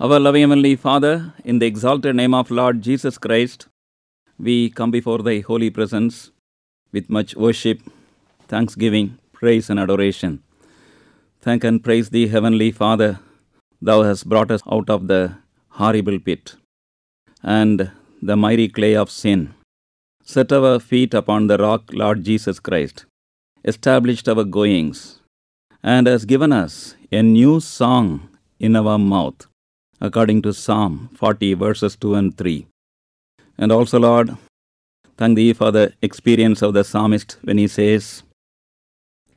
Our loving Heavenly Father, in the exalted name of Lord Jesus Christ, we come before Thy holy presence with much worship, thanksgiving, praise and adoration. Thank and praise Thee, Heavenly Father, Thou hast brought us out of the horrible pit and the miry clay of sin, set our feet upon the rock, Lord Jesus Christ, established our goings, and has given us a new song in our mouth, according to Psalm 40, verses 2 and 3. And also, Lord, thank Thee for the experience of the psalmist when he says,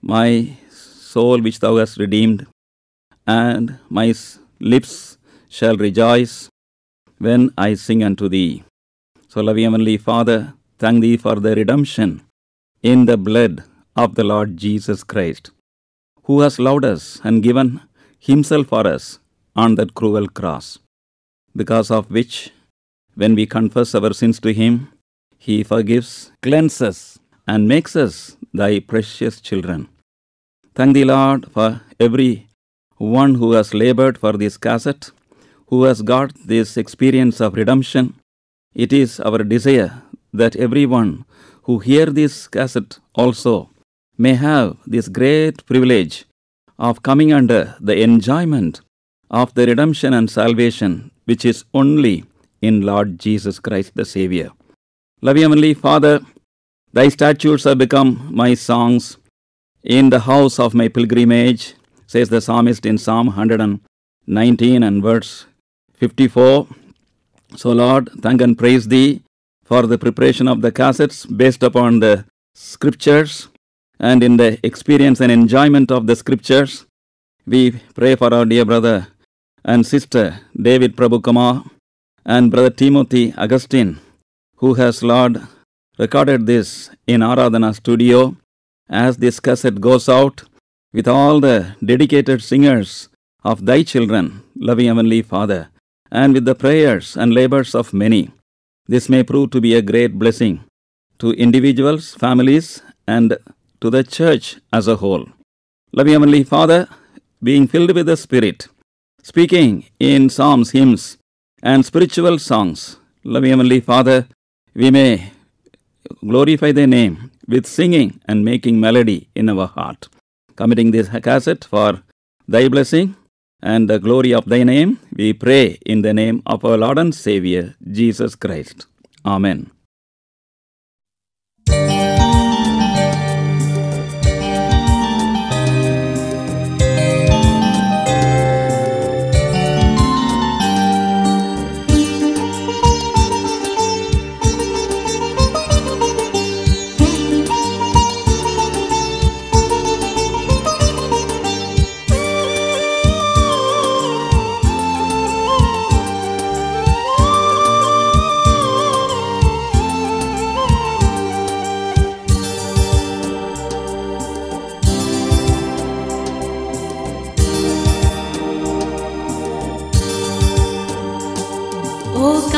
"My soul which Thou hast redeemed, and my lips shall rejoice when I sing unto Thee." So, loving Heavenly Father, thank Thee for the redemption in the blood of the Lord Jesus Christ, who has loved us and given Himself for us on that cruel cross, because of which, when we confess our sins to Him, He forgives, cleanses, and makes us Thy precious children. Thank Thee, Lord, for every one who has labored for this cassette, who has got this experience of redemption. It is our desire that everyone who hear this cassette also may have this great privilege of coming under the enjoyment of the redemption and salvation which is only in Lord Jesus Christ the Savior. Loving Heavenly Father, Thy statutes have become my songs in the house of my pilgrimage, says the psalmist in Psalm 119 and verse 54. So Lord, thank and praise Thee for the preparation of the cassettes based upon the scriptures, and in the experience and enjoyment of the scriptures, we pray for our dear brother and sister David Prabhu Kumar and brother Timothy Augustine, who has, Lord, recorded this in Aradhana studio. As this cassette goes out with all the dedicated singers of Thy children, loving Heavenly Father, and with the prayers and labors of many, this may prove to be a great blessing to individuals, families, and to the church as a whole. Loving Heavenly Father, being filled with the Spirit, speaking in psalms, hymns, and spiritual songs, loving Heavenly Father, we may glorify Thy name with singing and making melody in our heart. Committing this cassette for Thy blessing and the glory of Thy name, we pray in the name of our Lord and Savior, Jesus Christ. Amen. O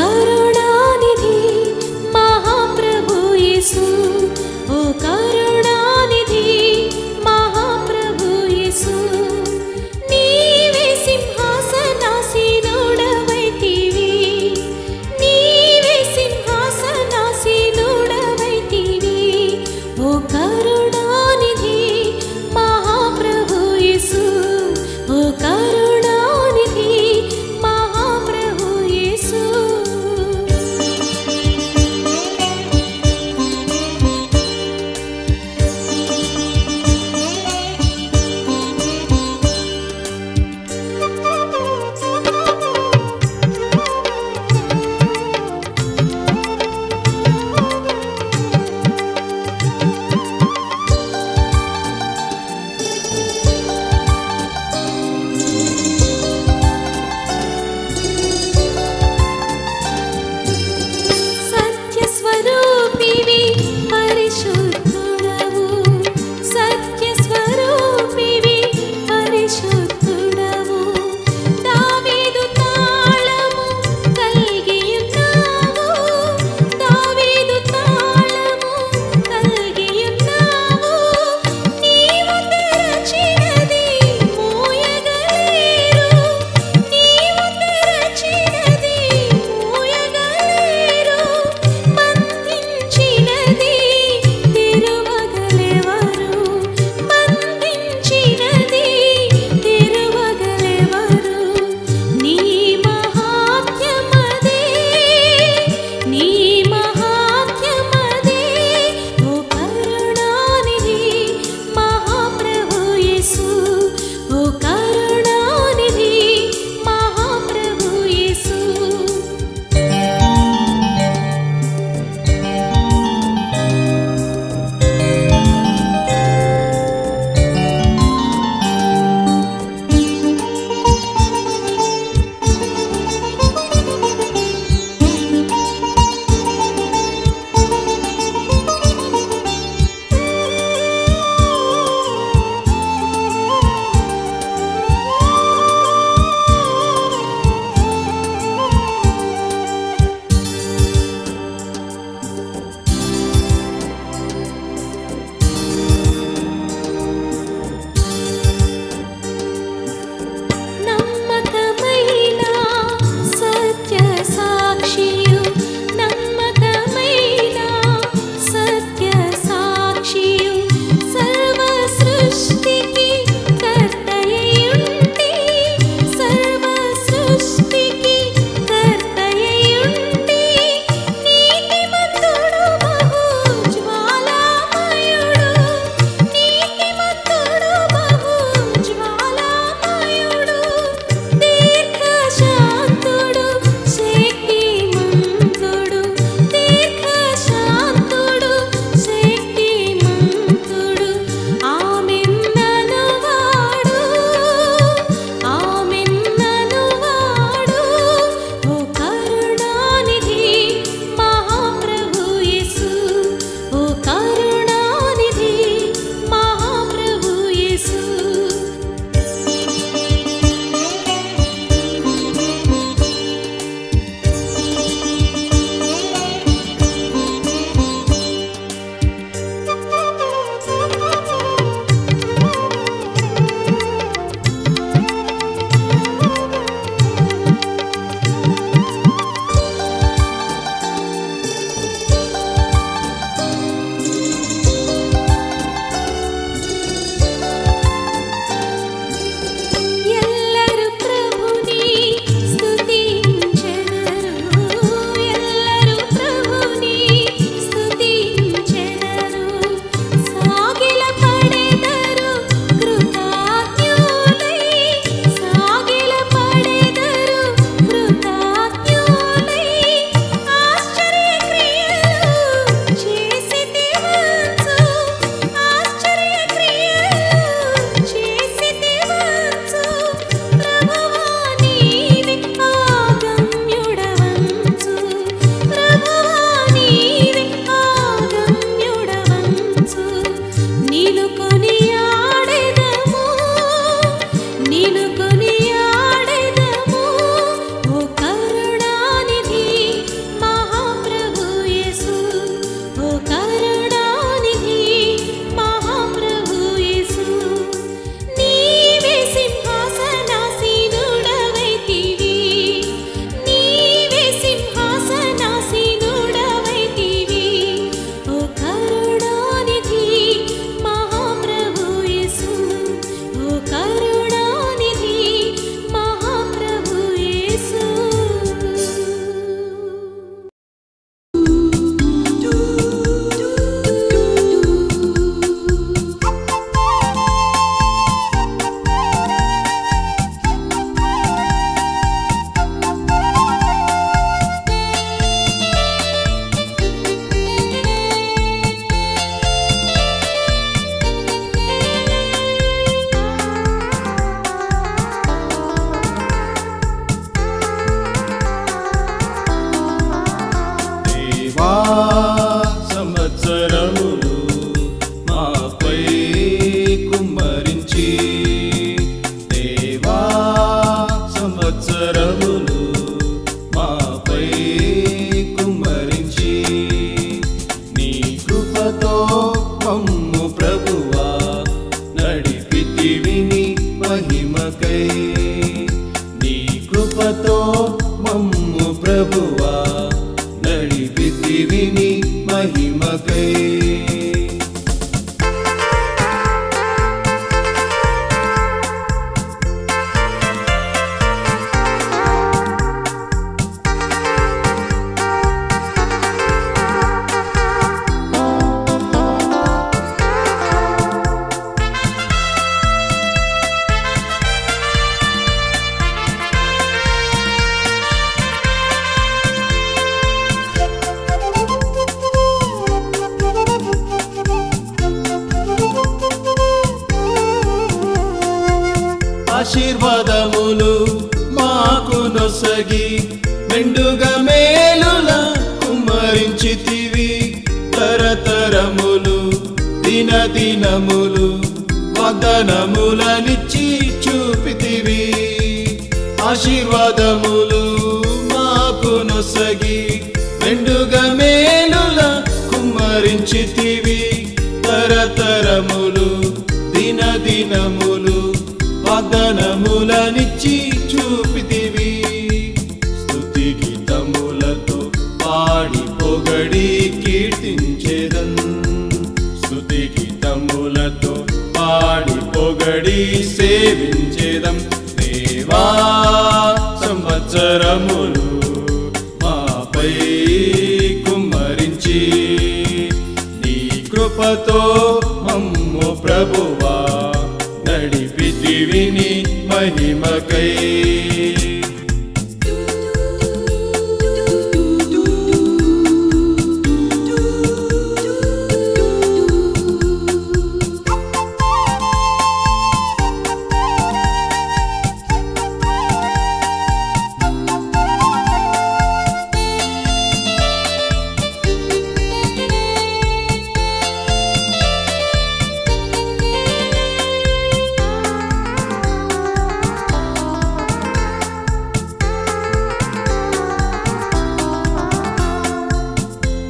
సంవత్సరములు మాపై కుమ్మరించి నీ కృపతో మమ్ము ప్రభువా నడిపితివి నీ మహిమకై నీ కృపతో మమ్ము ప్రభువా నడిపితివి నీ మహిమకై ఆశీర్వాదములు మాకు నొసగి మెండుగా మేలుల కుమ్మరించితివి తరతరములు దినదినములు వాగ్దానములనిచ్చి చూపితివి ఆశీర్వాదములు మాకు నొసగి మెండుగా మేలుల కుమ్మరించితివి తరతరములు దినదినములు వాగ్దానములనిచ్చి చూపితివి స్తుతి గీతములతో పాడి పొగడి కీర్తించెదన్ స్తుతి గీతములతో పాడి పొగడి సేవించెదం దేవా సంవత్సరములు మాపై కుమ్మరించి నీ కృపతో మమ్ము ప్రభువా నడిపితివి నీ మహిమకై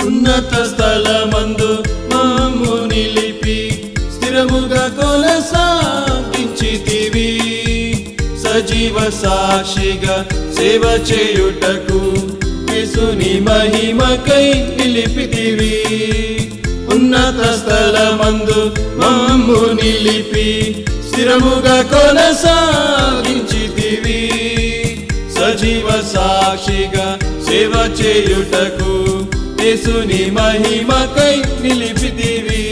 ఉన్నత స్థలమందు మమ్ము నిలిపి స్థిరముగా కొనసాగించితివి సజీవ సాక్షిగా సేవ చేయుటకు యేసుని మహిమకై నిలిపితివి ఉన్నత స్థలమందు మమ్ము నిలిపి స్థిరముగా కొనసాగించితివి సజీవ సాక్షిగా సేవ చేయుటకు యేసుని మహిమకై నిలిపితివి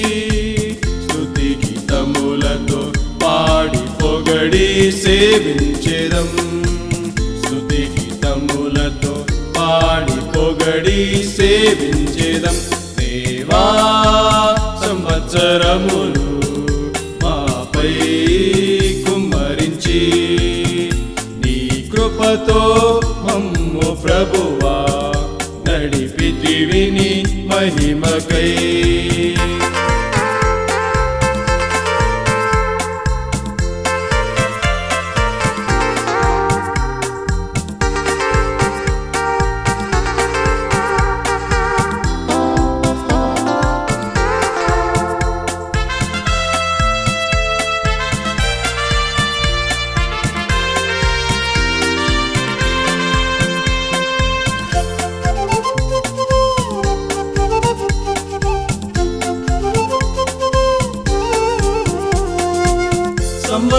స్తుతి గీతములతో పాడి పొగడి సేవించెదం స్తుతి గీతములతో పాడి పొగడి సేవించెదం దేవా సంవత్సరములు మాపై కుమ్మరించి నీ కృపతో మమ్ము ప్రభువా నడిపితివి నీ మహిమకై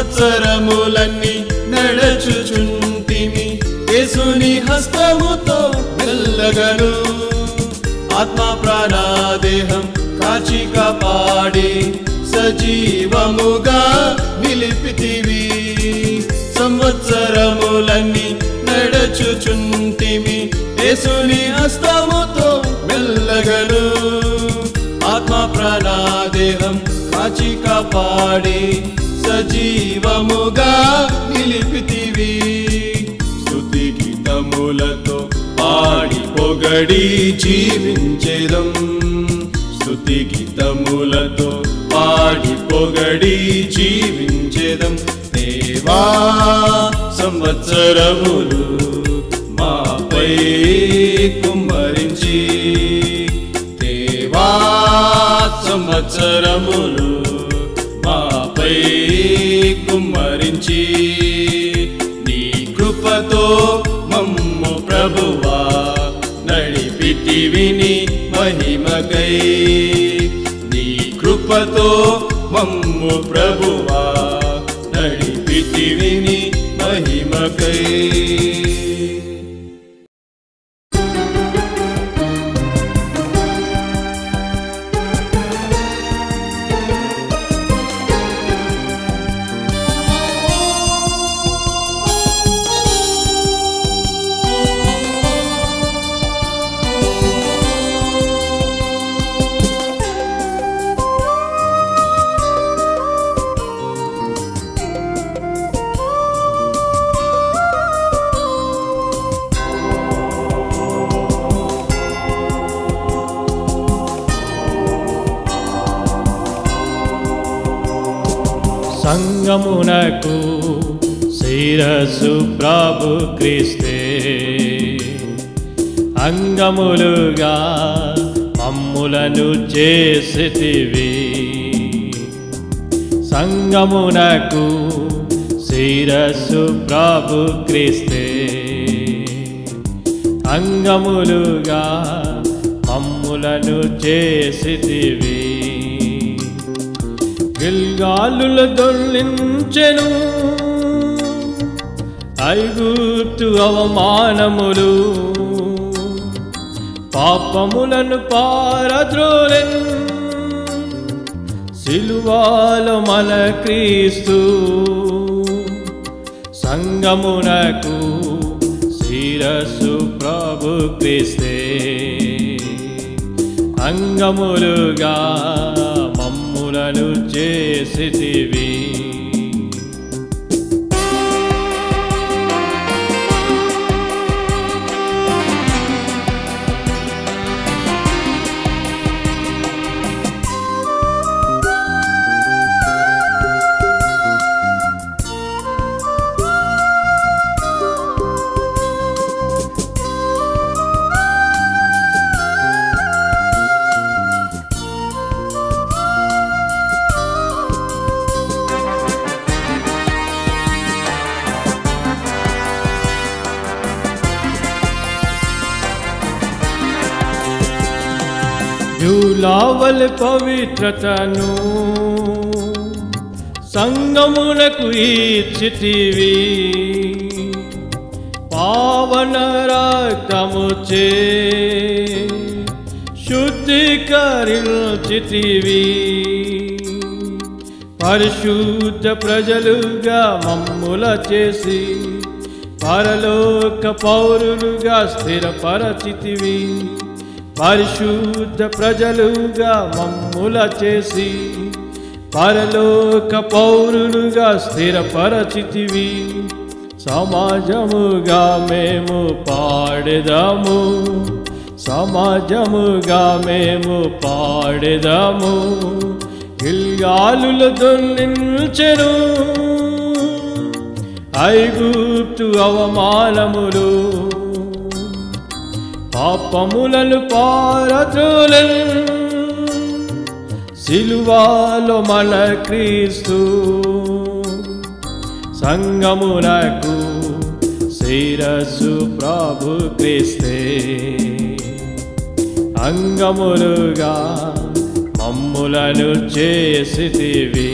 సంవత్సరములన్నీ నడచుచుంటిమి యేసుని హస్తముతో మెల్లగను ఆత్మ ప్రాణదేహం కాచి కాపాడి సజీవముగా నిలిపితివి సంవత్సరములన్నీ నడచుచుంటిమి యేసుని హస్తముతో మెల్లగను ఆత్మ ప్రాణదేహం కాచి కాపాడి సజీవముగా నిలిపితివి స్తుతి గీతములతో పాడి పొగడి జీవించెదం స్తుతి గీతములతో పాడి పొగడి జీవించెదం దేవా దేవా సంవత్సరములు మాపై కుమ్మరించి, దేవా సంవత్సరములు మాపై కుమ్మరించి, నీ కృపతో మమ్ము ప్రభువా నడిపితివి నీ మహిమకై, నీ కృపతో మమ్ము ప్రభువా నడిపితివి నీ మహిమకై. సంగమునకు శిరస్సు ప్రభు క్రీస్తే, అంగములుగా మమ్ములను చేసితివి. సంగమునకు శిరస్సు ప్రభు క్రీస్తే, అంగములుగా మమ్ములను చేసితివి. గిల్గాలులు దొర్లించెను ఐగుప్తు అవమానములు, పాపములను పారద్రోలెన్ సిలువలో మన క్రీస్తు. సంగమునకు శిరస్సు ప్రభు క్రీస్తే, అంగములుగా మమ్ములను చేసితివి. యూలావల్ పవిత్రతను సంగమునకు ఇచ్చితివి. పావన రక్తముచే శుద్ధీకరించితివి. పరిశుద్ధ ప్రజలుగా మమ్ముల చేసి పరలోక పౌరులుగా స్థిరపరచితివి. పరిశుద్ధ ప్రజలుగా మమ్ముల చేసి పరలోక పౌరులుగా స్థిరపరచితివి. సమాజముగా మేము పాడెదము, సమాజముగా మేము పాడెదము. గిల్గాలులు దొర్లించెను ఐగుప్తు అవమానములు, పాపములను పారద్రోలెన్ సిలువలో మన క్రీస్తు. సంగమునకు శిరస్సు ప్రభు క్రీస్తే, అంగములుగా మమ్ములను చేసితివి.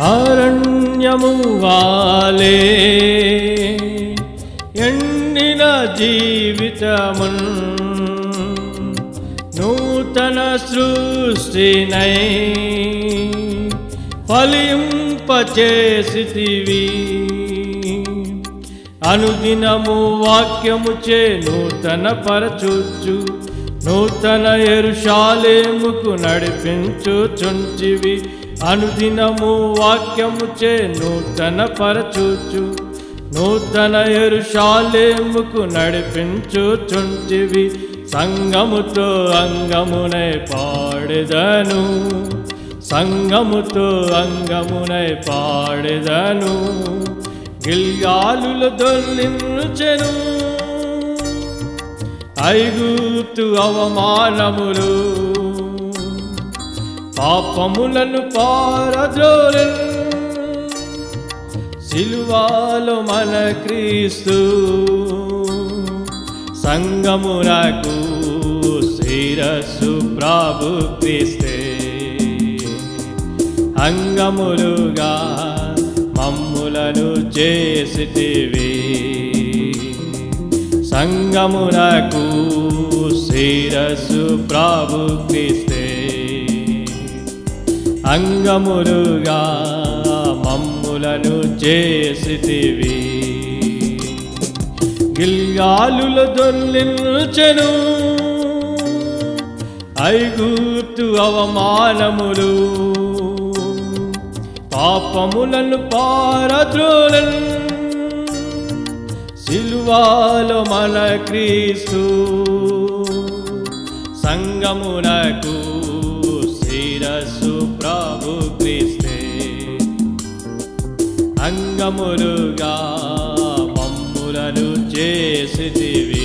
అరణ్యము వాలే ఎండిన జీవితమున్ నూతన సృష్టినై ఫలింపచేసితివి. అనుదినము వాక్యముచే నూతన పరచుచు నూతన యెరూషలేముకు నడిపించుచుంటివి. అనుదినము వాక్యముచే నూతన పరచుచు నూతన యెరూషలేముకు నడిపించుచుంటివి. సంగముతో అంగమునై పాడెదను, సంగముతో అంగమునై పాడెదను. గిల్గాలుల దొర్లించెను ఐగుప్తు అవమానములు, పాపములను పారద్రోలెను. సిలువలో మన క్రీస్తు సంగమునకు శిరస్సు ప్రభు క్రీస్తే. అంగములుగా మమ్ములను చేసితివి, సంగమునకు శిరస్సు ప్రభు క్రీస్తే. అంగములుగా మమ్ములను చేసితివి. గిల్గాలుల దొర్లించెను ఐగుప్తు అవమానములు, పాపములను పారద్రోలెను. సిలువలో మన క్రీస్తు సంగమునకు శిరస్సు ప్రభు క్రీస్తే. అంగములుగా మమ్ములను చేసితివి.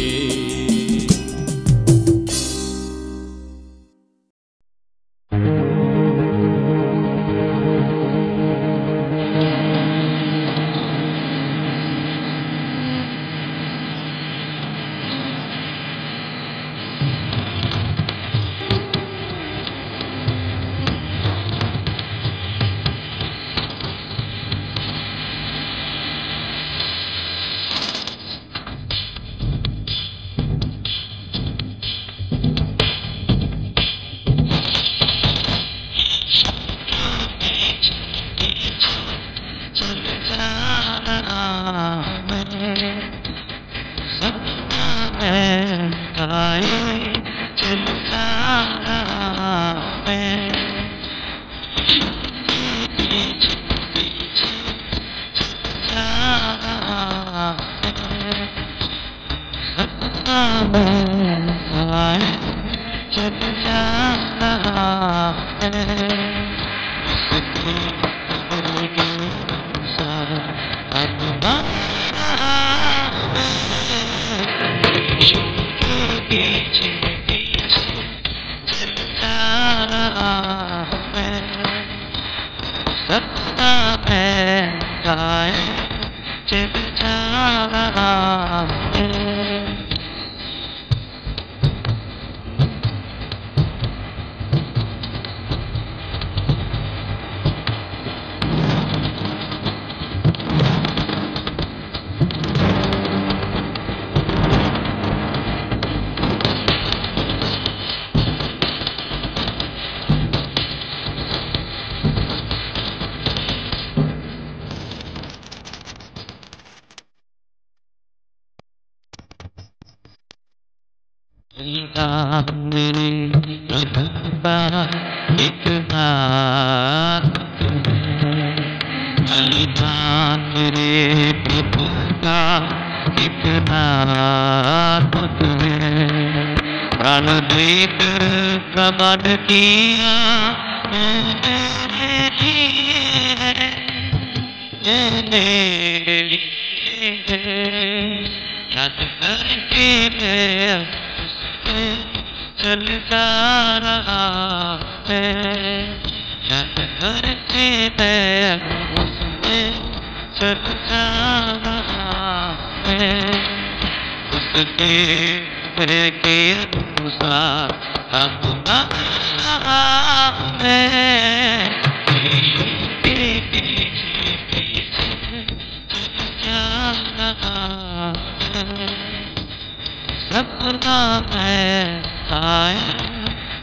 सपना में आए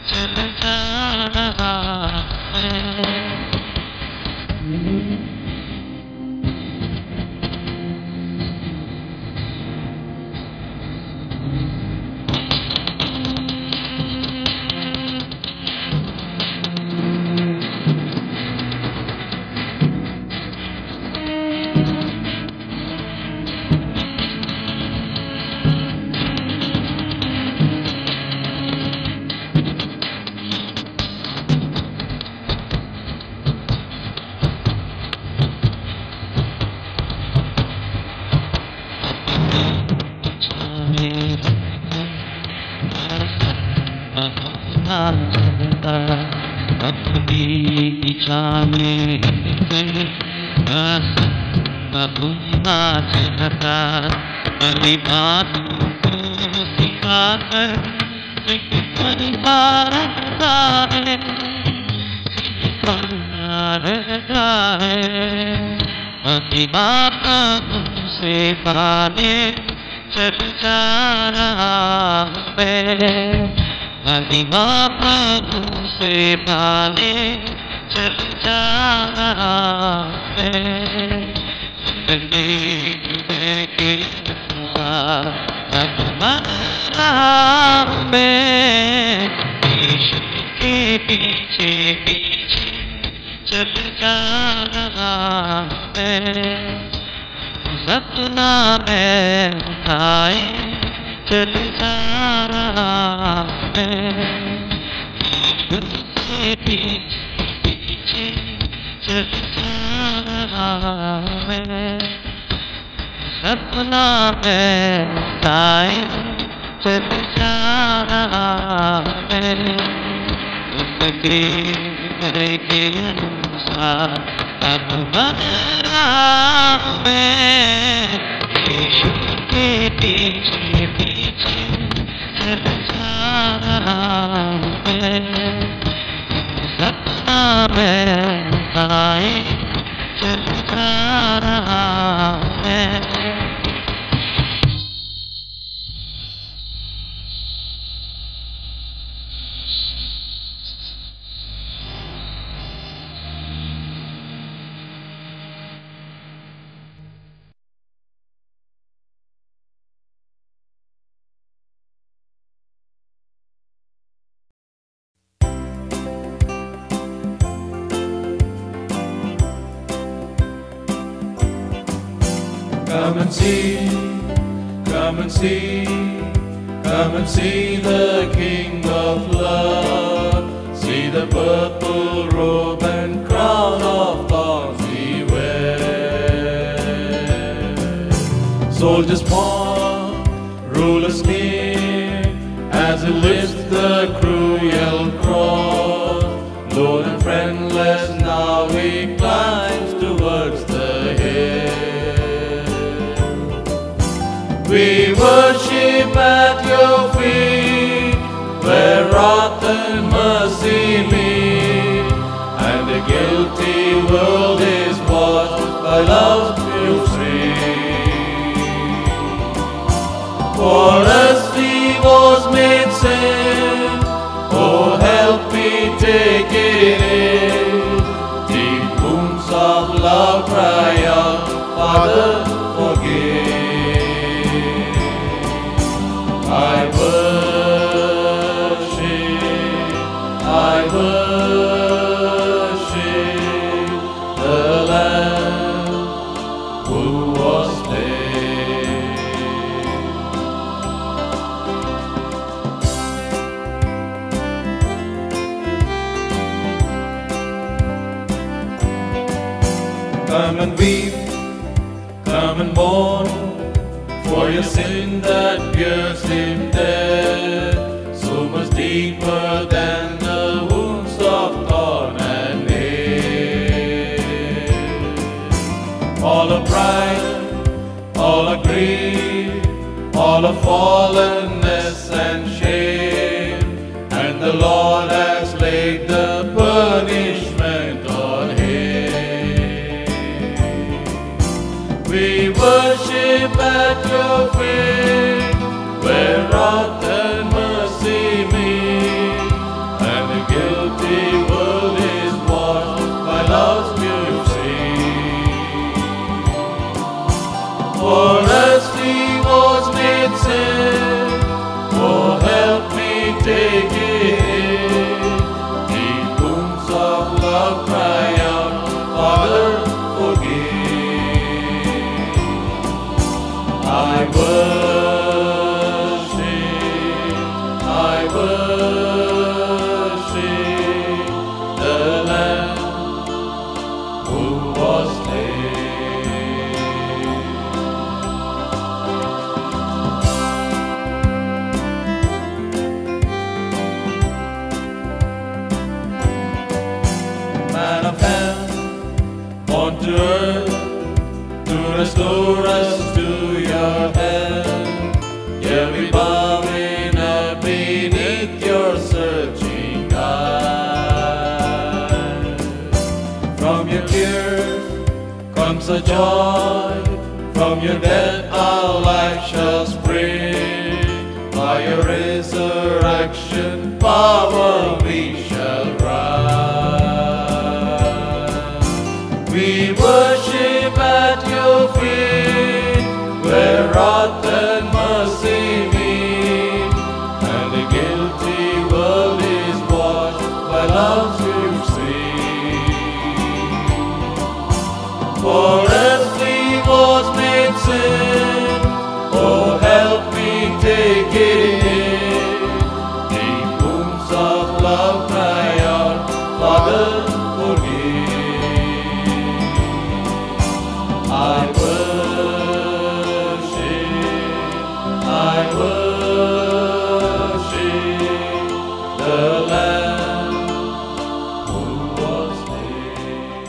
चल जा रहा है। अपनी दिशा में भूलना चाहता अली बात सिखा कर परिवार है अली बात से पाने चल जा रहा है। अली बाबा से पाले चल जा रहा है। के पीछे पीछे चल जा रहा है। सपना में आए चल जा रहा है। पीछे पीछे चल जा रहा है। सपना में आए चल जा रहा है। के अनुसार अब बदला में यीशु के पीछे पीछे चल जा रहा है। सपना में आए चल जा रहा है। Come and see, come and see, come and see the King of love. See the purple robe and crown of thorns he wears. Soldiers mourn, rulers sneer, as he lifts the cruel cross. Lord and friendless now he climbs towards the hill. We worship at your feet, where wrath and mercy meet, and the guilty world is washed by love's pure stream. For us he was made sin, oh help me take it in. Deep wounds of love cry out, Father forgive. I worship the Lamb who was slain. Come and weep, come and mourn, for your sin that pierced him dead, so much deeper than the wounds of thorn and nail. All of pride, all of greed, all of fallenness and shame, and the Lord has laid the punishment on him. We worship at your feet, where wrath love cry out, Father, forgive. I worship the Lamb who was slain. Man of heaven, born to earth, to restore us to your hand. Here we bow in beneath your searching eye. From your tears comes a joy, from your death our life shall spring. By your resurrection power we shall rise. We worship at your feet, where wrath and mercy meet, and the guilty world is washed by love's pure stream. For earthly was made sin, oh help me take it in. The wounds of love cry out, Father, forgive. I worship the Lamb who was slain.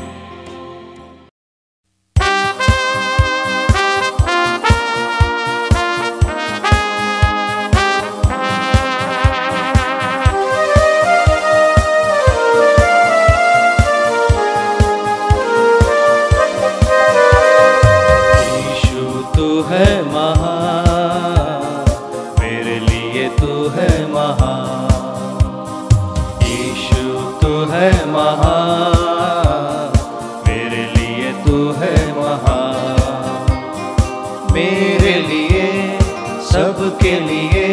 यीशु तू है महान, मेरे लिए तू है महान। यीशु तू है महान, मेरे लिए तू है महान। मेरे लिए सबके लिए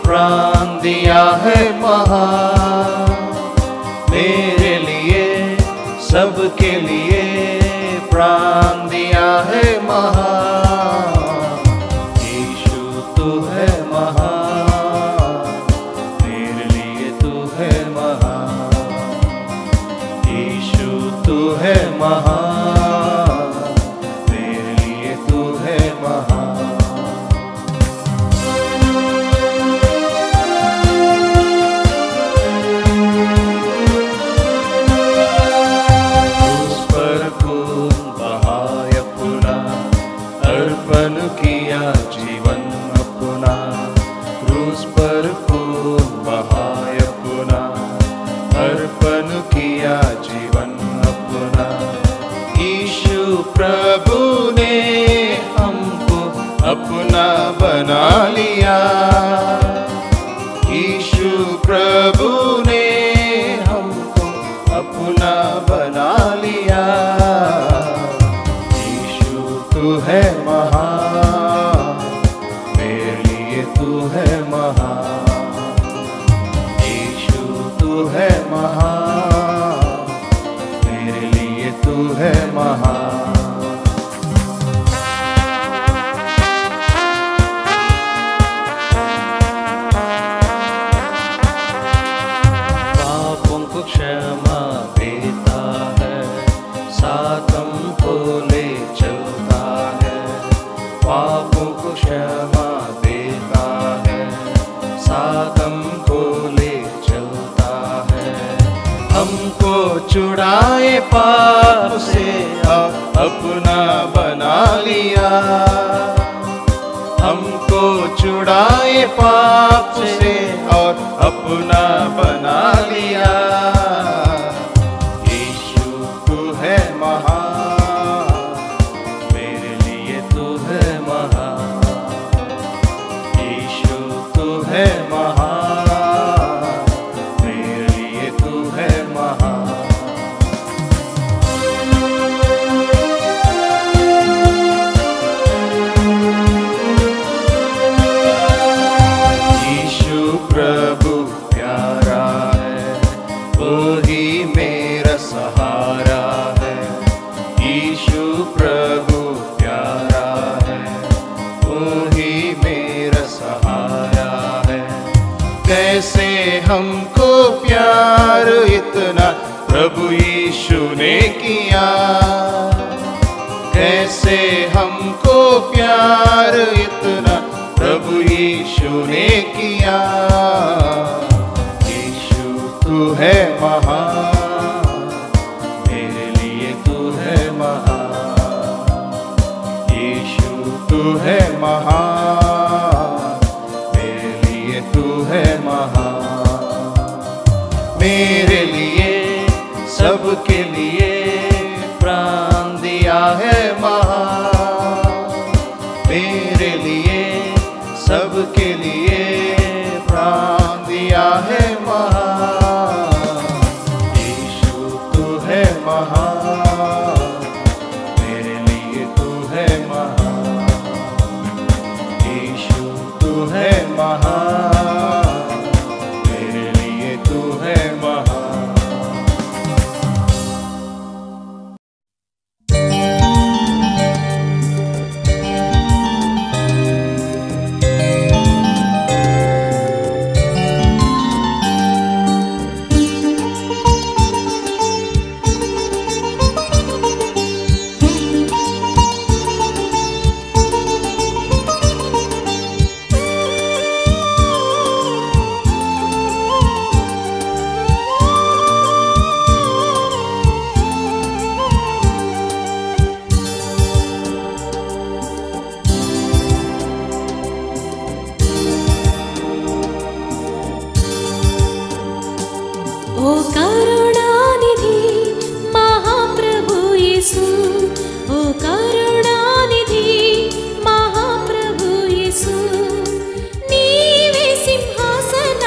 प्राण दिया है महान। मेरे लिए सबके लिए प्राण दिया है महान। यीशु तू है महान, मेरे लिए तू है महान। यीशु तू है महान, मेरे लिए तू है महान। उस पर खून बहाया अपना, अर्पण किया जीवन अपना। क्रूस पर खून बहाया अपना, अर्पण किया जीवन अपना। यीशु प्रभु ने हमको अपना बना लिया। यीशु प्रभु ने हमको अपना बना लिया। यीशु तू है महान, मेरे लिए तू है महान। यीशु तू है महान, मेरे लिए तू है महान। पापों को क्षमा देता है, साथ हमको ले चलता है। पापों को क्षमा देता है, साथ हमको ले चलता है। हमको छुड़ाए पाप से अपना बना लिया। हमको छुड़ाए पाप से और अपना बना लिया। यीशु तू है महान, मेरे लिए तू है महान। यीशु तू है महान, मेरे लिए तू है महान। प्रभु प्यारा है, वो ही मेरा सहारा है, यीशु प्रभु प्यारा है, तू ही मेरा सहारा है। कैसे हमको प्यार इतना प्रभु यीशु ने किया, कैसे हमको प्यार इतना प्रभु यीशु ने किया। यीशु तू है महान, मेरे लिए तू है महान। यीशु तू है महान, मेरे लिए तू है महान। मेरे लिए सबके लिए प्राण दिया है महान, मेरे लिए सबके लिए प्राण दिया है महान। यीशु तू है महान, मेरे लिए तू है महान। यीशु तू है महान, मेरे लिए तू है महान। ओ करुणानिधि महाप्रभु येसु, ओ करुणानिधि महाप्रभु येसु, नीवे सिंहासनासीनुडवैतिवी,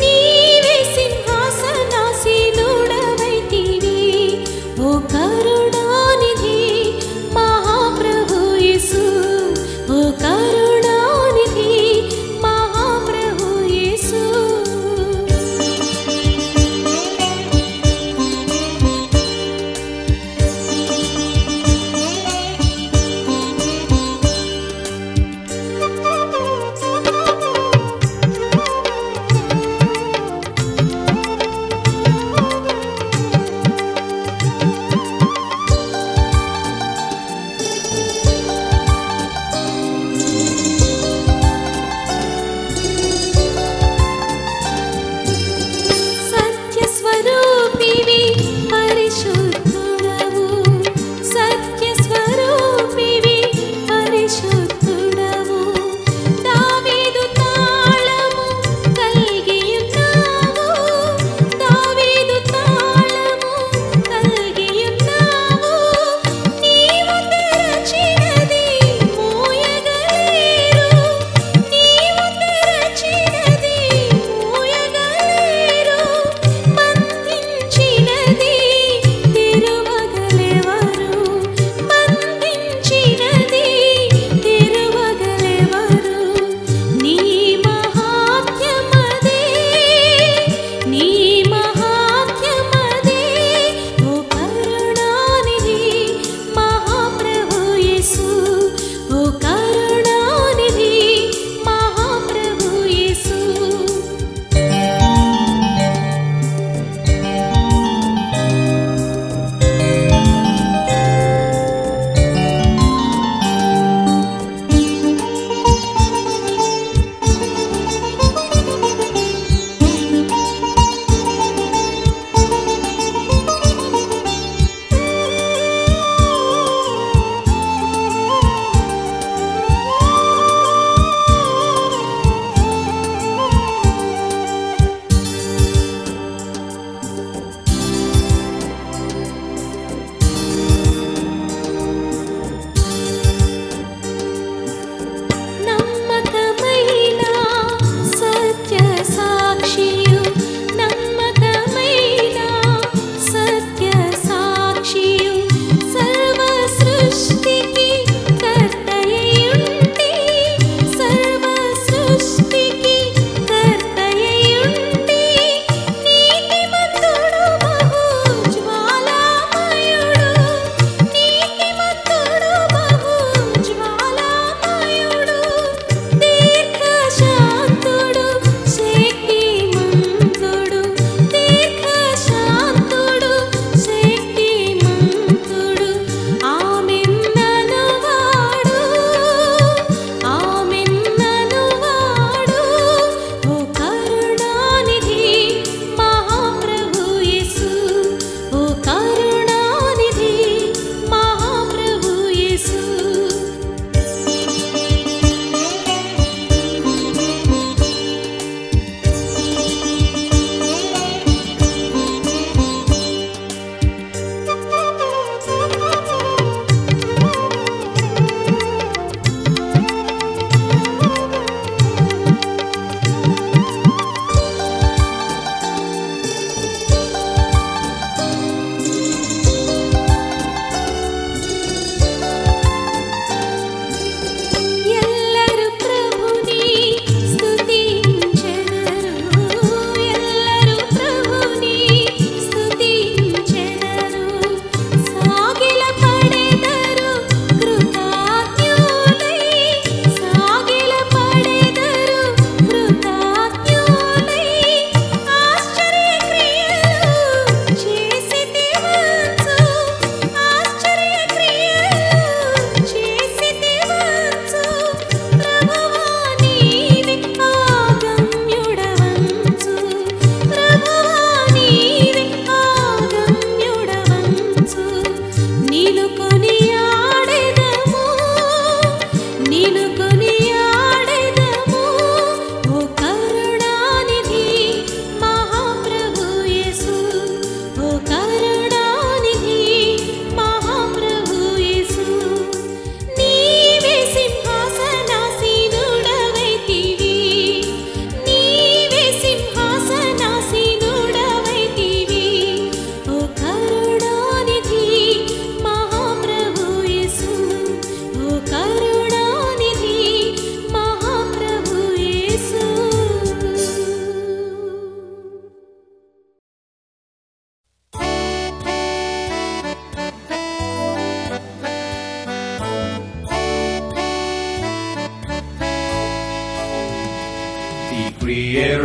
नीवे सिंहासनासीनुडवैतिवी। ओ करुणानिधि महाप्रभु येसु, ओ करुणानिधि महाप्रभु येसु।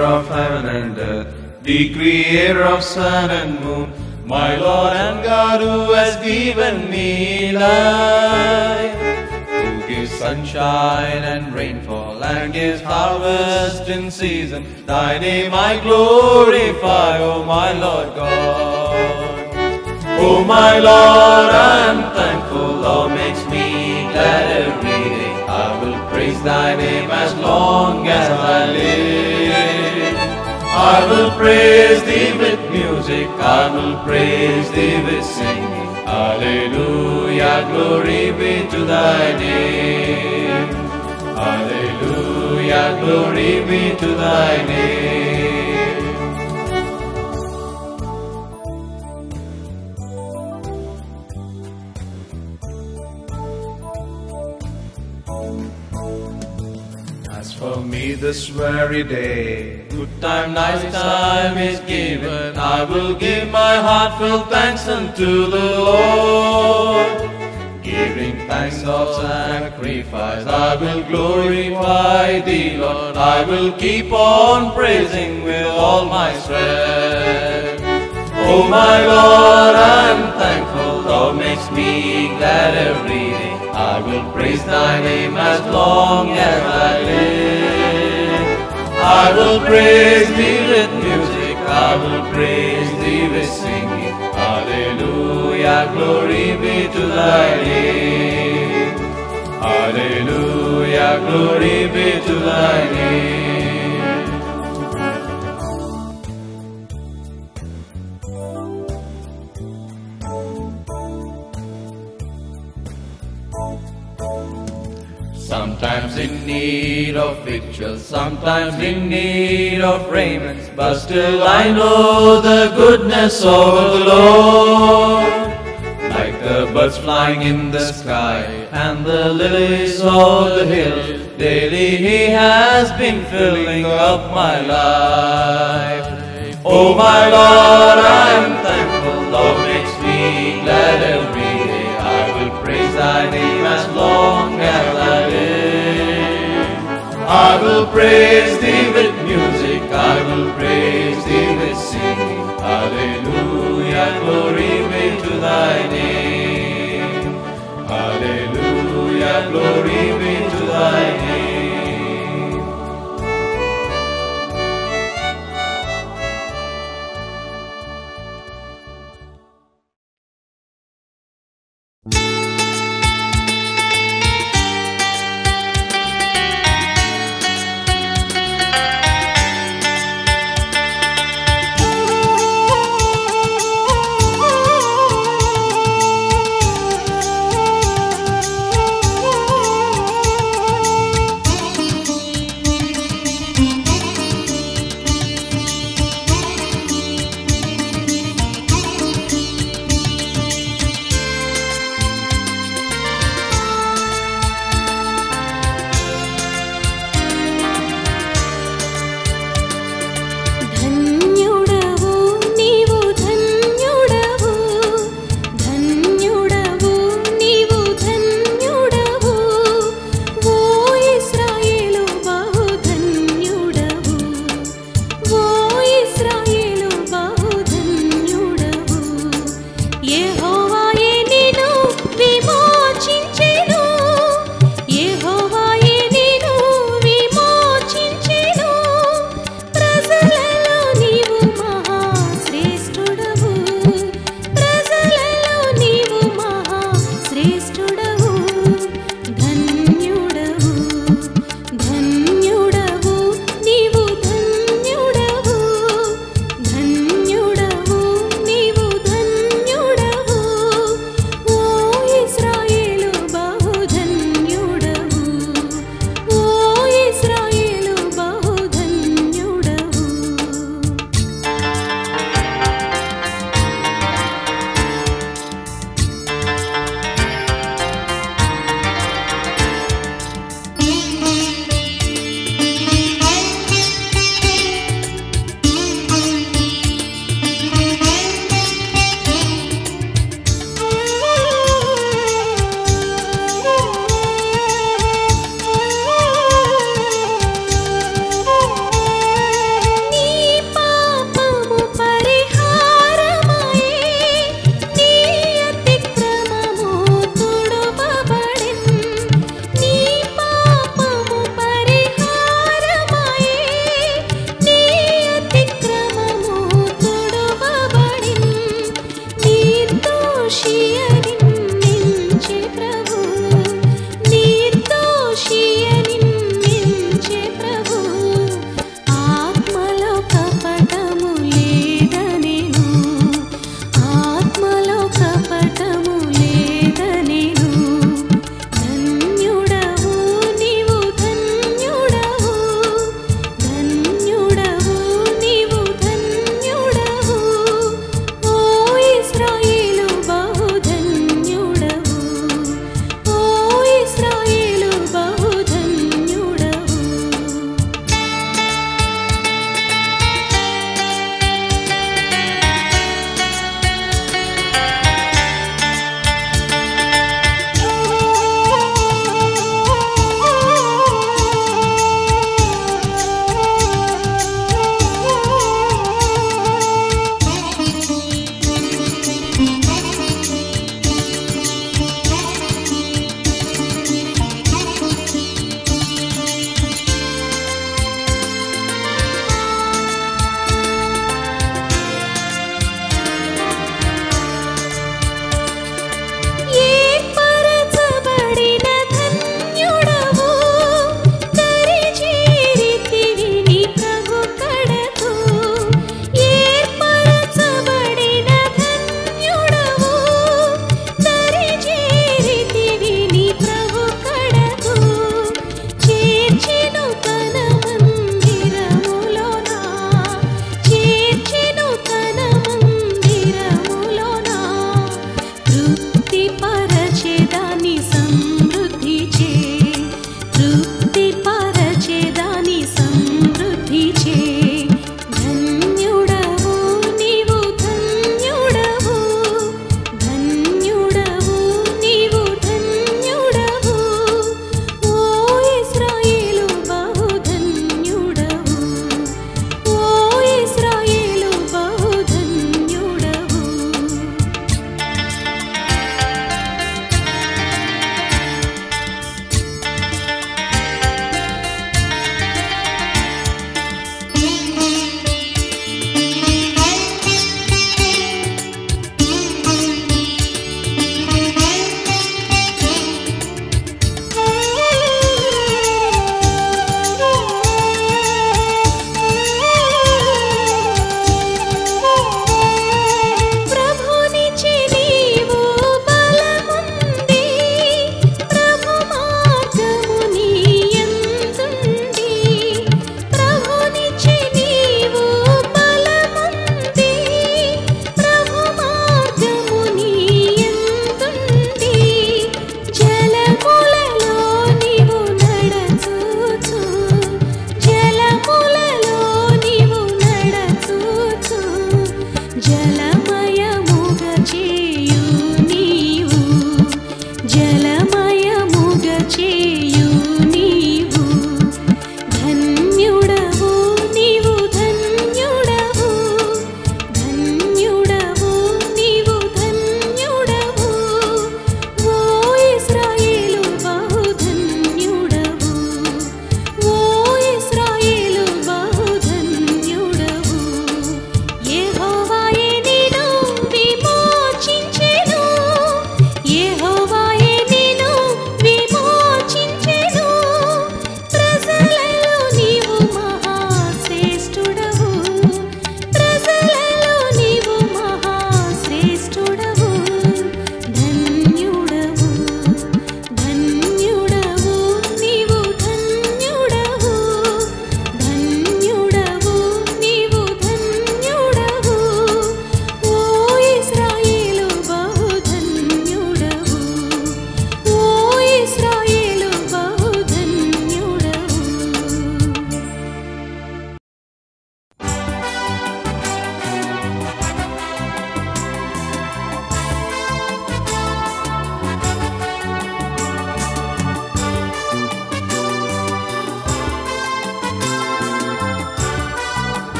Maker of heaven and earth, the Creator of sun and moon, my Lord and God who has given me life, who gives sunshine and rainfall and gives harvest in season. Thy name I glorify, O my Lord God. O my Lord, I am thankful, Thou makes me glad every day. I will praise Thy name as long as I live. I will praise Thee with music, I will praise Thee with singing. Hallelujah, glory be to Thy name. Hallelujah, glory be to Thy name. As for me this very day, good time, nice time is given. I will give my heartfelt thanks unto the Lord. Giving thanks of sacrifice, I will glorify Thee, Lord. I will keep on praising with all my strength. Oh my Lord, I am thankful, Thou makes me glad every day. I will praise Thy name as long as I live. I will praise Thee with music, I will praise Thee with singing. Hallelujah, glory be to Thy name. Hallelujah, glory be to Thy name. Sometimes in need of victuals, sometimes in need of raiment, but still I know the goodness of the Lord. Like the birds flying in the sky and the lilies of the hills, daily He has been filling up my life. Oh my Lord, I am thankful, Thou makes me glad every day. I will praise Thy name as long as I live. I will praise Thee with music, I will praise Thee with singing. Hallelujah, glory be to Thy name. Hallelujah, glory be to Thy name.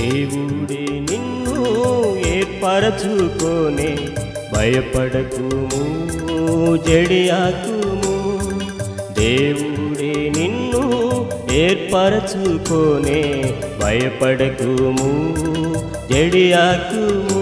దేవుడే నిన్ను ఏర్పరచుకోనే భయపడకుము జడియాకుము దేవుడే నిన్ను ఏర్పరచుకోనే భయపడకుము జడియాకుము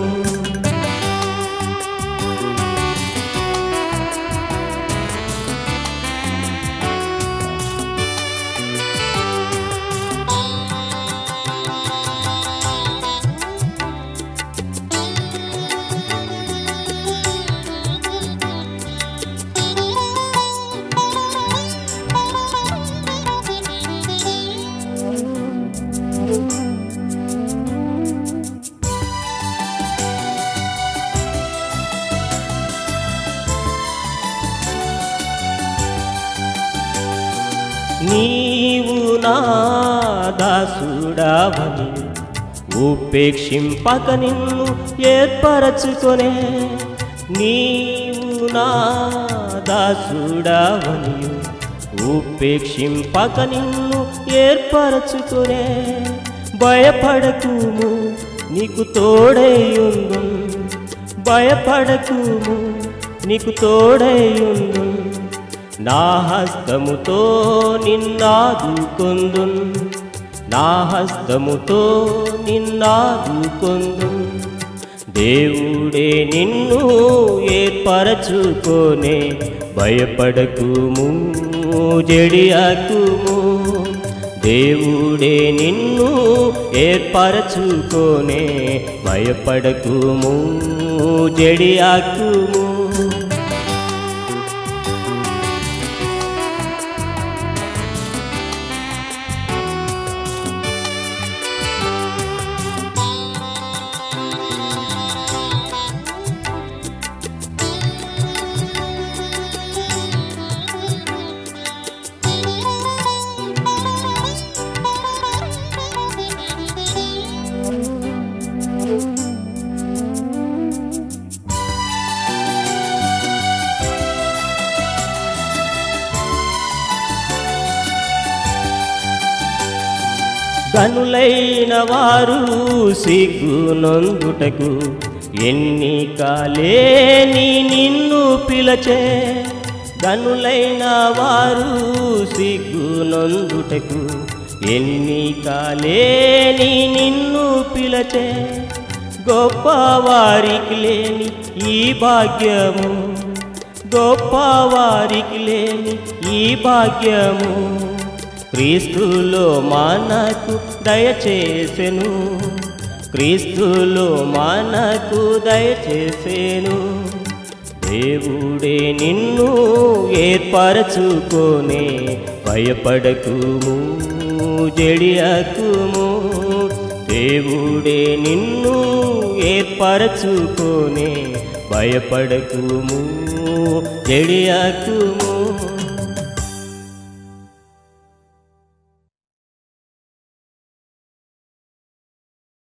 నీవు నా దాసుడావని ఉపేక్షింపక నిన్ను ఏర్పరచుకొనే నీవు నా దాసుడావని ఉపేక్షింపక నిన్ను ఏర్పరచుకొనే భయపడకుము నీకు తోడైయుండు భయపడకుము నీకు తోడైయుండు నా హస్తముతో నిన్నాదుకొందున్ నా హస్తముతో నిన్నాదుకొందున్ దేవుడే నిన్ను ఏర్పరచుకోనే భయపడకుము జడియాకుము దేవుడే నిన్ను ఏర్పరచుకోనే భయపడకుము జడియాకుము గనులైన వారు సిగ్గునొందుటకు ఎన్నికలేని నిన్ను పిలచే గనులైన వారు సిగ్గునొందుటకు ఎన్నికలేని నిన్ను పిలచే గొప్పవారికి లేని ఈ భాగ్యము గొప్పవారికి లేని ఈ భాగ్యము క్రీస్తులో మనకు దయచేసెను క్రీస్తులో మనకు దయచేసెను దేవుడే నిన్ను ఏర్పరచుకోనే భయపడకుము జడియాకుము దేవుడే నిన్ను ఏర్పరచుకోనే భయపడకుము జడియాకుము